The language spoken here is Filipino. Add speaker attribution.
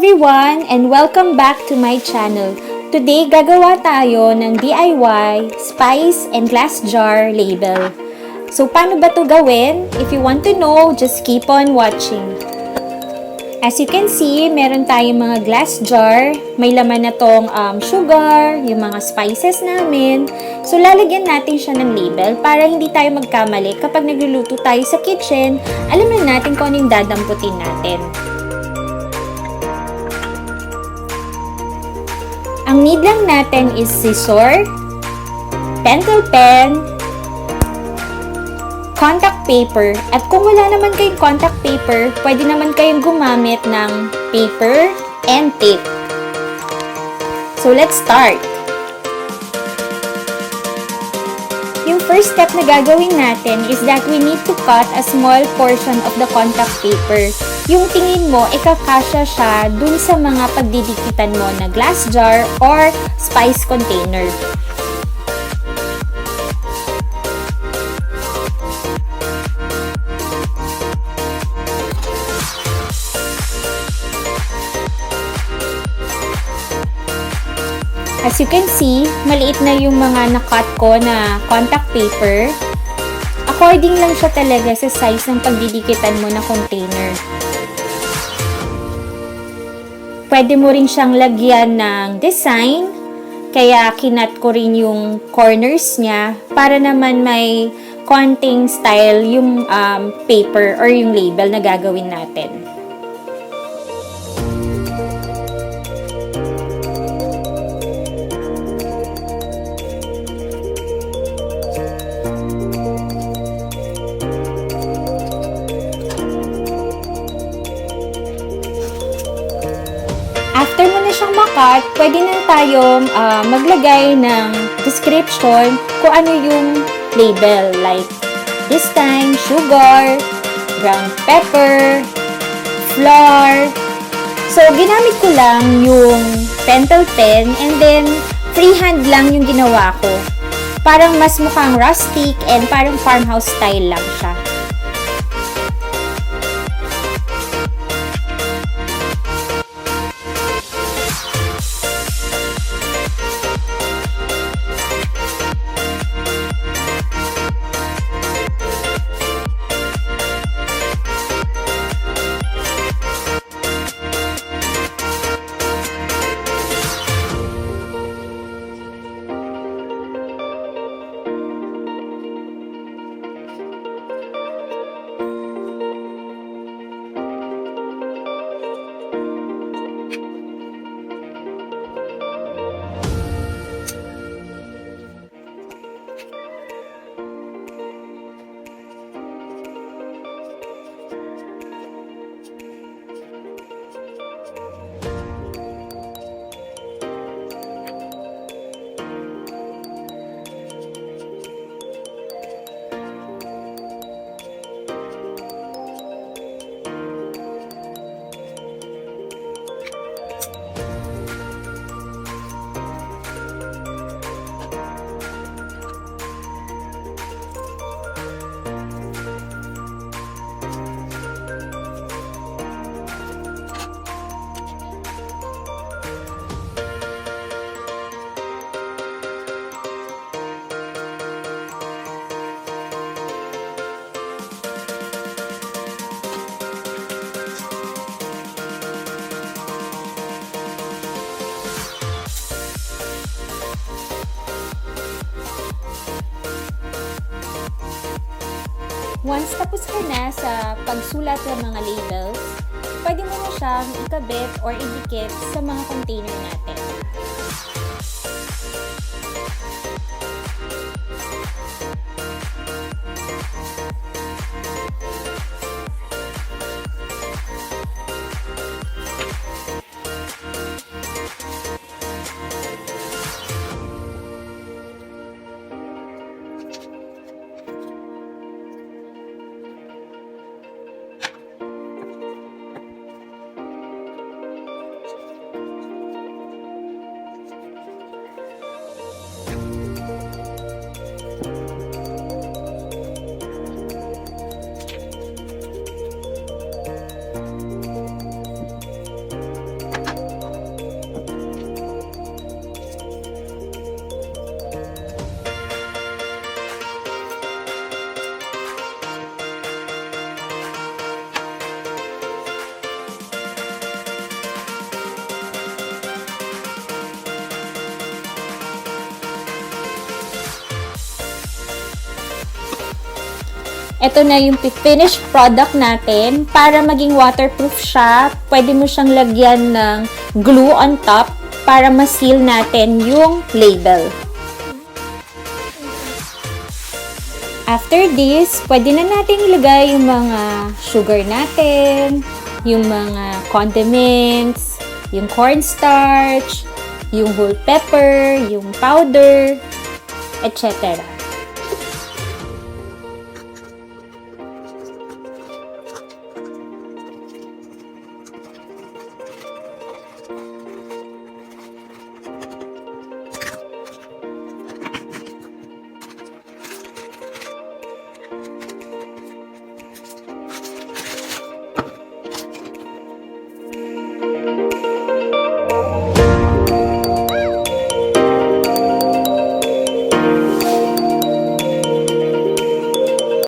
Speaker 1: everyone and welcome back to my channel. Today, gagawa tayo ng DIY spice and glass jar label. So, paano ba to gawin? If you want to know, just keep on watching. As you can see, meron tayong mga glass jar. May laman na tong sugar, yung mga spices namin. So, lalagyan natin siya ng label para hindi tayo magkamali kapag nagluluto tayo sa kitchen. Alam na natin kung anong dadamputin natin. Ang need lang natin is scissor, pencil pen, contact paper. At kung wala naman kayong contact paper, pwede naman kayong gumamit ng paper and tape. So, let's start. Yung first step na gagawin natin is that we need to cut a small portion of the contact paper. Yung tingin mo, ikakasya siya dun sa mga pagdidikitan mo na glass jar or spice container. As you can see, maliit na yung mga nakat ko na contact paper. According lang siya talaga sa size ng pagdidikitan mo na container. Pwede mo rin siyang lagyan ng design, kaya kinat ko rin yung corners niya para naman may konting style yung paper or yung label na gagawin natin. After mo na siyang makat, pwede na tayong maglagay ng description kung ano yung label. Like, this time, sugar, ground pepper, flour. So, ginamit ko lang yung pencil pen and then freehand lang yung ginawa ko. Parang mas mukhang rustic and parang farmhouse style lang siya. Once tapos ka na sa pagsulat ng mga labels, pwede mo na siyang ikabit or idikit sa mga container natin. Ito na yung finished product natin. Para maging waterproof siya, pwede mo siyang lagyan ng glue on top para ma-seal natin yung label. After this, pwede na natin ilagay yung mga sugar natin, yung mga condiments, yung cornstarch, yung whole pepper, yung powder, etc.